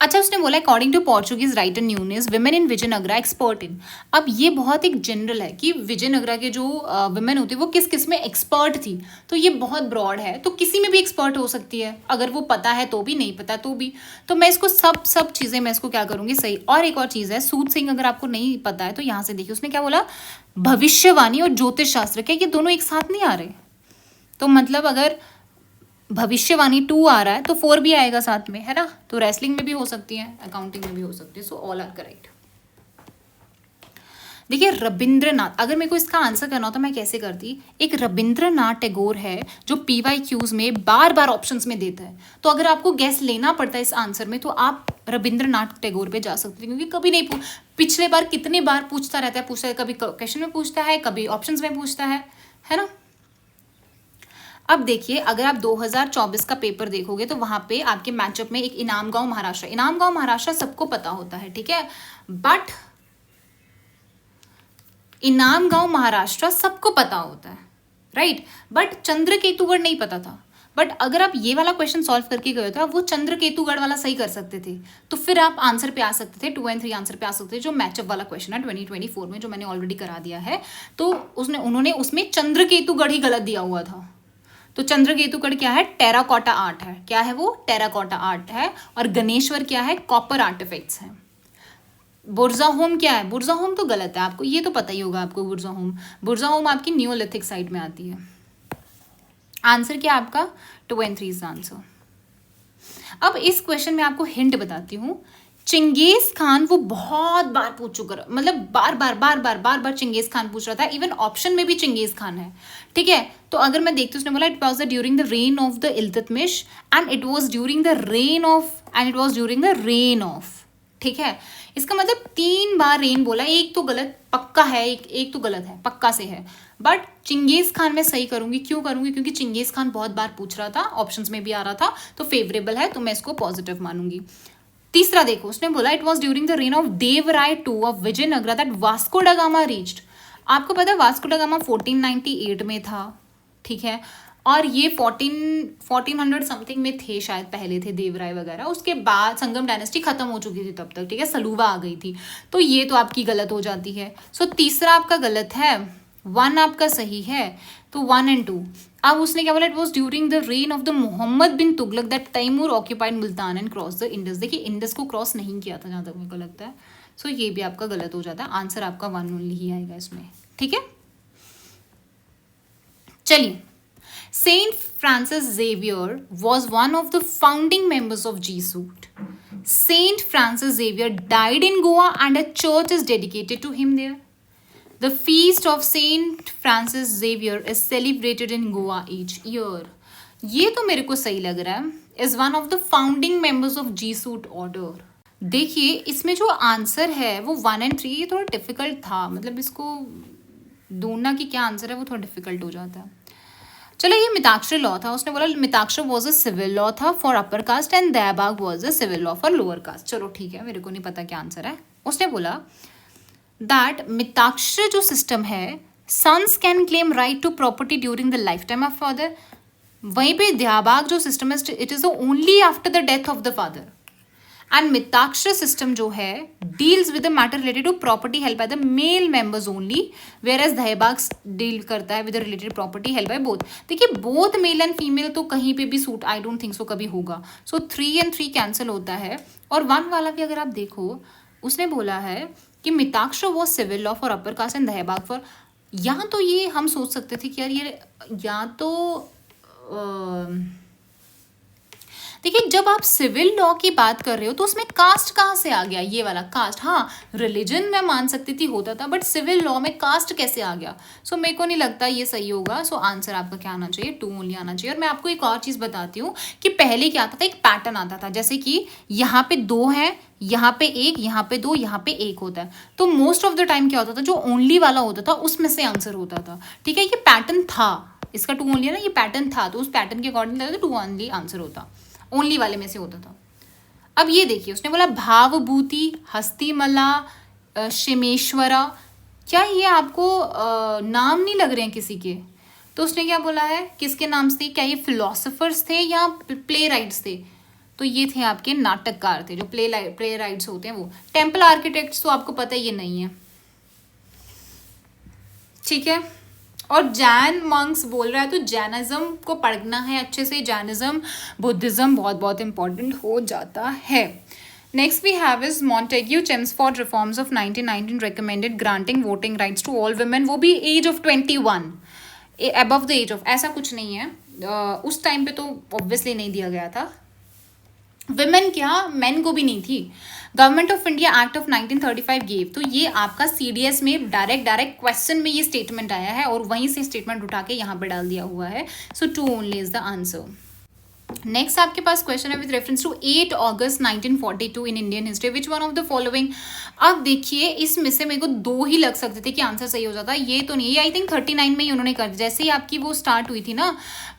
अच्छा, उसने बोला according to Portuguese writer Nunes women in Vijayanagara expert in. अब ये बहुत एक जनरल है कि विजयनगरा के जो विमेन होती है वो किस किस में एक्सपर्ट थी, तो ये बहुत ब्रॉड है, तो किसी में भी एक्सपर्ट हो सकती है, अगर वो पता है तो भी, नहीं पता तो भी। तो मैं इसको सब चीज़ें मैं इसको क्या करूँगी सही। और एक और चीज़ है, सूद सिंह अगर आपको नहीं पता है तो यहाँ से देखिए उसने क्या बोला, भविष्यवाणी और ज्योतिष शास्त्र, क्या ये दोनों एक साथ नहीं आ रहे, तो मतलब अगर भविष्यवाणी 2 आ रहा है तो 4 भी आएगा साथ में, है ना। तो रेसलिंग में भी हो सकती है, अकाउंटिंग में भी हो सकती है, सो ऑल आर करेक्ट। देखिए रविंद्रनाथ, अगर मेरे को इसका आंसर करना होता मैं कैसे करती, एक रविंद्रनाथ टैगोर है जो PYQs में बार बार ऑप्शंस में देता है, तो अगर आपको गैस लेना पड़ता है इस आंसर में तो आप रविंद्रनाथ टैगोर पे जा सकते हैं, क्योंकि कभी नहीं पिछले बार कितने बार पूछता रहता है, कभी क्वेश्चन में पूछता है, कभी ऑप्शंस में पूछता है ना। अब देखिए अगर आप 2024 का पेपर देखोगे तो वहां पे आपके मैचअप में एक इनाम गांव महाराष्ट्र सबको पता होता है, ठीक है, बट इनाम गांव महाराष्ट्र सबको पता होता है, राइट, बट चंद्रकेतुगढ़ नहीं पता था। बट अगर आप ये वाला क्वेश्चन सॉल्व करके गए थे, वो चंद्रकेतुगढ़ वाला सही कर सकते थे, तो फिर आप आंसर पे आ सकते थे, 2 and 3 आंसर पे आ सकते थे, जो मैचअप वाला क्वेश्चन है 2024 में, जो मैंने ऑलरेडी करा दिया है। तो उन्होंने उसमें चंद्रकेतुगढ़ ही गलत दिया हुआ था। तो चंद्रकेतुगढ़ क्या है, टेराकोटा आर्ट है, क्या है वो, टेराकोटा आर्ट है। और गणेश्वर क्या है, कॉपर आर्टिफैक्ट्स है। बुर्जा होम क्या है, बुर्जा होम तो गलत है, आपको ये तो पता ही होगा आपको। बुर्जा होम आपकी न्यूलिथिक साइड में आती है। आंसर क्या आपका 2 and 3 इज आंसर। अब इस क्वेश्चन में आपको हिंट बताती हूँ, चिंगेज खान वो बहुत बार पूछ चुका, मतलब बार बार चिंगेज खान पूछ रहा था, इवन ऑप्शन में भी चिंगेज खान है, ठीक है। तो अगर मैं देखती हूँ, उसने बोला it was during the reign of the Iltutmish and it was during the reign of, ठीक है। इसका मतलब 3 बार रेन बोला, एक तो गलत पक्का है, एक तो गलत है, पक्का से है, बट चिंगेज खान मैं सही करूंगी। क्यों करूंगी? क्योंकि चिंगेज खान बहुत बार पूछ रहा था, ऑप्शंस में भी आ रहा था, तो फेवरेबल है, तो मैं इसको पॉजिटिव मानूंगी। तीसरा देखो, उसने बोला it was during the reign of Devaraya two of Vijayanagara that Vasco da Gama reached. आपको पता है वास्को ड गामा 1498 में था, ठीक है, और ये 1400 समथिंग में थे शायद, पहले थे देवराय वगैरह, उसके बाद संगम डायनेस्टी खत्म हो चुकी थी तब तक, ठीक है, सलूबा आ गई थी, तो ये तो आपकी गलत हो जाती है। सो तीसरा आपका गलत है, 1 आपका सही है, तो 1 and 2। अब उसने क्या बोला, it was during the reign of the Muhammad bin Tughlaq that Timur occupied Multan and cross the Indus. देखिए इंडस को क्रॉस नहीं किया था जहाँ तक मेरे को लगता है, सो ये भी आपका गलत हो जाता है, आंसर आपका 1 ओनली ही आएगा इसमें, ठीक है। चलिए, Saint Francis Xavier was one of the founding members of Jesuit. Saint Francis Xavier died in Goa and a church is dedicated to him there. The feast of Saint Francis Xavier is celebrated in Goa each year. ये तो मेरे को सही लग रहा है, is one of the founding members of Jesuit order. देखिए इसमें जो आंसर है वो 1 and 3 ये थोड़ा डिफिकल्ट था, मतलब इसको ढूंढना कि क्या आंसर है वो थोड़ा डिफिकल्ट हो जाता है। चलो, ये मिताक्षर लॉ था, उसने बोला Mitakshara was a civil law था for upper caste and Dayabhaga was a civil law for lower caste. चलो ठीक है, मेरे को नहीं पता क्या आंसर है। उसने बोला दैट मिताक्षर जो सिस्टम है, sons can claim right to property during the lifetime of father. वहीं पे दयाबाग जो सिस्टम है, it is only after the death of the father. And Mitakshara system जो है deals with the matter related to property held by the male members only, whereas Dayabhaga deal करता है with the related property held by both. देखिए both male and female तो कहीं पे भी suit, I don't think so कभी होगा। सो 3 and 3 cancel होता है। और 1 वाला भी अगर आप देखो, उसने बोला है कि Mitakshara was civil law for upper caste and Dayabhaga for, यहाँ तो ये हम सोच सकते थे कि यार ये या तो देखिए जब आप सिविल लॉ की बात कर रहे हो तो उसमें कास्ट कहाँ से आ गया, ये वाला कास्ट। हाँ, रिलीजन मैं मान सकती थी होता था, बट सिविल लॉ में कास्ट कैसे आ गया? सो मेरे को नहीं लगता ये सही होगा। सो आंसर आपका क्या आना चाहिए? 2 ओनली आना चाहिए। और मैं आपको एक और चीज़ बताती हूँ कि पहले क्या आता था, एक पैटर्न आता था, जैसे कि यहाँ पे 2 है, यहाँ पे 1, यहाँ पे 2, यहाँ पे 1 होता है। तो मोस्ट ऑफ द टाइम क्या होता था, जो ओनली वाला होता था उसमें से आंसर होता था, ठीक है। ये पैटर्न था, इसका 2 ओनली है ना, ये पैटर्न था, तो उस पैटर्न के अकॉर्डिंग लगता था 2 ओनली आंसर होता, ओनली वाले में से होता था। अब ये देखिए, उसने बोला भावभूति, हस्तिमला, शिमेश्वरा, क्या ये आपको नाम नहीं लग रहे हैं किसी के? तो उसने क्या बोला है, किसके नाम से? क्या ये फिलोसोफर्स थे या प्ले राइट्स थे? तो ये थे आपके नाटककार थे, जो प्ले राइट्स होते हैं वो। टेम्पल आर्किटेक्ट्स तो आपको पता है ये नहीं है, ठीक है। और जैन मंक्स बोल रहा है तो जैनिज्म को पढ़ना है अच्छे से, जैनिज्म बुद्धिज्म बहुत बहुत इंपॉर्टेंट हो जाता है। Next we have is Montagu Chelmsford reforms of 1919 recommended granting voting rights to all women, वो भी age of 21, above the age of, ऐसा कुछ नहीं है। उस टाइम पे तो ऑब्वियसली नहीं दिया गया था। विमेन क्या, मेन को भी नहीं थी। Government of India act of 1935 gave, तो ये आपका सीडीएस में डायरेक्ट क्वेश्चन में ये स्टेटमेंट आया है और वहीं से स्टेटमेंट उठा के यहाँ पे डाल दिया हुआ है। So 2 only is the answer. Next आपके पास क्वेश्चन है with reference to 8 August 1942 in Indian history, which one of the following. अब देखिए इसमें से मेरे को 2 ही लग सकते थे कि आंसर सही हो जाता, ये तो नहीं, ये आई थिंक 39 में ही उन्होंने कर दिया। जैसे ही आपकी वो स्टार्ट हुई थी ना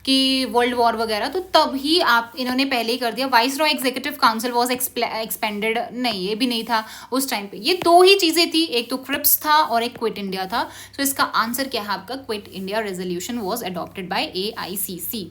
कि वर्ल्ड वॉर वगैरह, तो तब ही आप इन्होंने पहले ही कर दिया। Vice Roy executive council was expanded, नहीं ये भी नहीं था उस टाइम पे। ये 2 ही चीज़ें थी, एक तो क्रिप्स था और एक क्विट इंडिया था। तो इसका आंसर क्या है आपका, quit India resolution was adopted by AICC।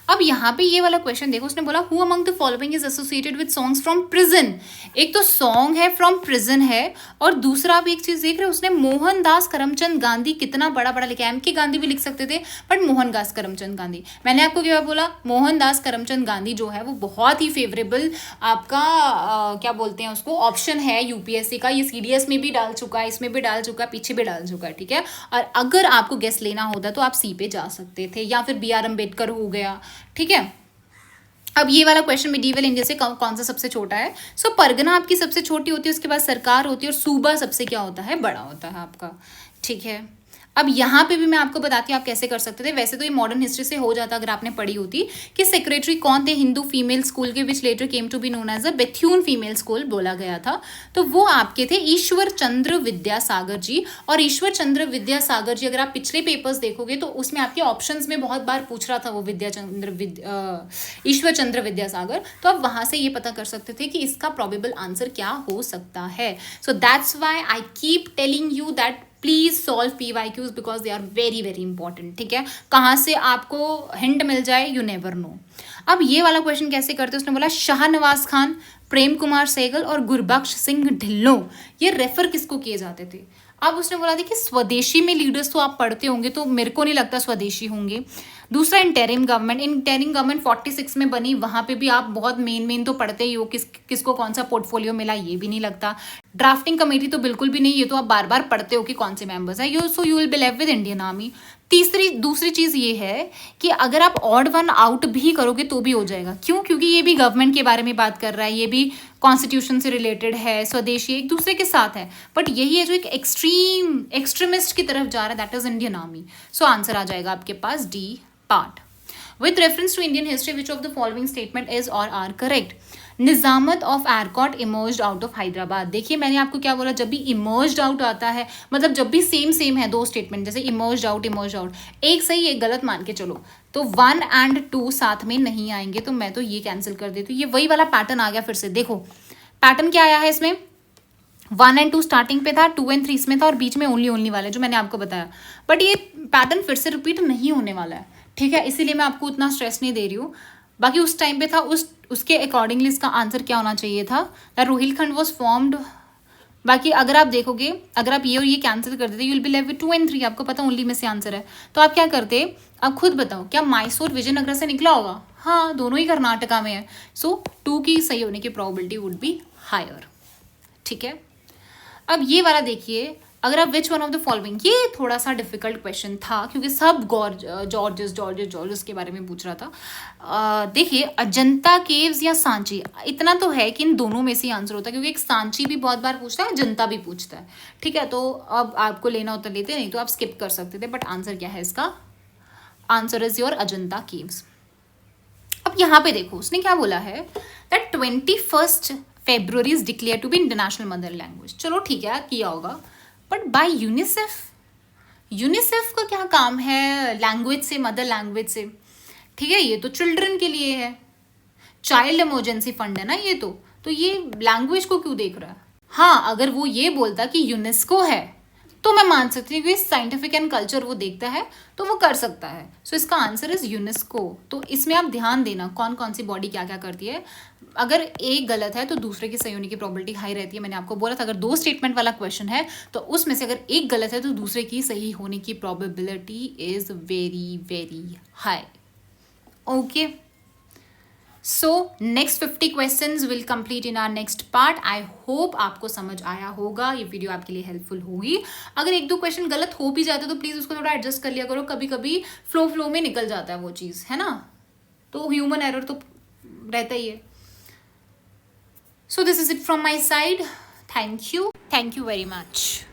अब यहाँ पे ये वाला क्वेश्चन देखो, उसने बोला who among the following is associated with songs from prison. एक तो सॉन्ग है फ्रॉम प्रिजन है, और दूसरा आप एक चीज देख रहे हो, उसने मोहनदास करमचंद गांधी, कितना बड़ा बड़ा लिखा है, MK गांधी भी लिख सकते थे, बट मोहनदास करमचंद गांधी। मैंने आपको क्या बोला, मोहनदास करमचंद गांधी जो है वो बहुत ही फेवरेबल आपका क्या बोलते हैं उसको, ऑप्शन है UPSC का। ये CDS में भी डाल चुका है, इसमें भी डाल चुका है, पीछे भी डाल चुका है, ठीक है। और अगर आपको गेस लेना होता तो आप C पे जा सकते थे, या फिर BR अम्बेडकर हो गया, ठीक है। अब ये वाला क्वेश्चन, मिडीवल इंडिया से कौन सा सबसे छोटा है? सो परगना आपकी सबसे छोटी होती है, उसके बाद सरकार होती है, और सूबा सबसे क्या होता है? बड़ा होता है आपका। ठीक है, अब यहाँ पे भी मैं आपको बताती हूँ आप कैसे कर सकते थे। वैसे तो ये मॉडर्न हिस्ट्री से हो जाता अगर आपने पढ़ी होती, कि सेक्रेटरी कौन थे हिंदू फीमेल स्कूल के, which later came to be known as a Bethune female school बोला गया था। तो वो आपके थे ईश्वर चंद्र विद्यासागर जी। और ईश्वर चंद्र विद्यासागर जी, अगर आप पिछले पेपर्स देखोगे तो उसमें आपके ऑप्शंस में बहुत बार पूछ रहा था वो ईश्वर चंद्र विद्यासागर। तो आप वहां से ये पता कर सकते थे कि इसका प्रोबेबल आंसर क्या हो सकता है। So that's why I keep telling you that please solve PYQs because they are very very important. ठीक है, कहाँ से आपको हिंट मिल जाए, यू नेवर नो। अब ये वाला क्वेश्चन कैसे करते हैं, उसने बोला शाहनवाज खान, प्रेम कुमार सहगल और गुरबख्श सिंह ढिल्लों ये रेफर किसको किए जाते थे? अब उसने बोला देखिए स्वदेशी में लीडर्स तो आप पढ़ते होंगे, तो मेरे को नहीं लगता स्वदेशी होंगे। दूसरा इंटरिम गवर्नमेंट 46 में बनी, वहां पे भी आप बहुत मेन तो पढ़ते ही हो, किसको कौन सा पोर्टफोलियो मिला ये भी नहीं लगता। ड्राफ्टिंग कमेटी तो बिल्कुल भी नहीं, ये तो आप बार बार पढ़ते हो कि कौन से मेंबर्स है। So you will be left with Indian army. दूसरी चीज ये है कि अगर आप ऑड वन आउट भी करोगे तो भी हो जाएगा। क्यों? क्योंकि ये भी गवर्नमेंट के बारे में बात कर रहा है, ये भी कॉन्स्टिट्यूशन से रिलेटेड है, स्वदेशी एक दूसरे के साथ है। बट यही है जो एक एक्सट्रीमिस्ट की तरफ जा रहा है, that is Indian army. So answer आ जाएगा आपके पास D part. With reference to Indian history, which of the following statement is or are correct? Nizamat of Arcot emerged out of Hyderabad. देखिए मैंने आपको क्या बोला, जब भी इमर्ज्ड आउट आता है, मतलब जब भी सेम है दो स्टेटमेंट, जैसे इमर्ज्ड आउट, एक सही एक गलत मान के चलो, तो 1 और 2 साथ में नहीं आएंगे, तो मैं तो ये कैंसिल कर देती हूँ। ये वही वाला पैटर्न आ गया फिर से। देखो पैटर्न क्या आया है इसमें, 1 और 2 स्टार्टिंग पे था, 2 और 3 इसमें था, और बीच में ओनली वाला जो मैंने आपको बताया। बट ये पैटर्न फिर से रिपीट नहीं होने वाला है। ठीक है, इसीलिए मैं आपको उतना स्ट्रेस नहीं दे रही हूँ। बाकी उस टाइम पे था, उसके अकॉर्डिंगली इसका आंसर क्या होना चाहिए था, द रोहिलखंड वॉज फॉर्म्ड। बाकी अगर आप देखोगे, अगर आप ये और ये कैंसिल कर देते, you will be left with 2 और 3, आपको पता ओनली में से आंसर है। तो आप क्या करते, आप खुद बताओ, क्या मैसूर विजयनगर से निकला होगा? हाँ, दोनों ही कर्नाटका में है। सो 2 की सही होने की प्रोबेबिलिटी वुड बी हायर। ठीक है, अब ये वाला देखिए, अगर आप विच वन ऑफ द फॉलोइंग, ये थोड़ा सा डिफिकल्ट क्वेश्चन था क्योंकि सब जॉर्जेस के बारे में पूछ रहा था। देखिए अजंता केव्स या सांची, इतना तो है कि इन दोनों में से आंसर होता है, क्योंकि एक सांची भी बहुत बार पूछता है, अजंता भी पूछता है। ठीक है, तो अब आपको लेना होता लेते, नहीं तो आप स्किप कर सकते थे। बट आंसर क्या है इसका, answer is your Ajanta caves. अब यहाँ पे देखो उसने क्या बोला है, that 21 February is declare to be international mother language. चलो ठीक है, किया होगा, बट बाय यूनिसेफ का क्या काम है लैंग्वेज से, मदर लैंग्वेज से? ठीक है, ये तो चिल्ड्रन के लिए है, चाइल्ड इमरजेंसी फंड है ना ये तो ये लैंग्वेज को क्यों देख रहा है? हाँ, अगर वो ये बोलता कि यूनेस्को है तो मैं मान सकती हूँ कि साइंटिफिक एंड कल्चर वो देखता है तो वो कर सकता है। सो इसका आंसर इज यूनेस्को। तो इसमें आप ध्यान देना कौन कौन सी बॉडी क्या क्या करती है। अगर एक गलत है तो दूसरे की सही होने की प्रोबेबिलिटी हाई रहती है। मैंने आपको बोला था अगर 2 स्टेटमेंट वाला क्वेश्चन है तो उसमें से अगर एक गलत है तो दूसरे की सही होने की probability is very very high. Okay, so next 50 questions will complete in our next part. I hope आपको समझ आया होगा, ये वीडियो आपके लिए हेल्पफुल होगी। अगर 1-2 क्वेश्चन गलत हो भी जाते तो प्लीज़ उसको थोड़ा एडजस्ट कर लिया करो, कभी कभी फ्लो में निकल जाता है वो चीज़, है ना, तो ह्यूमन एरर तो रहता ही है। So this is it from my side, thank you very much.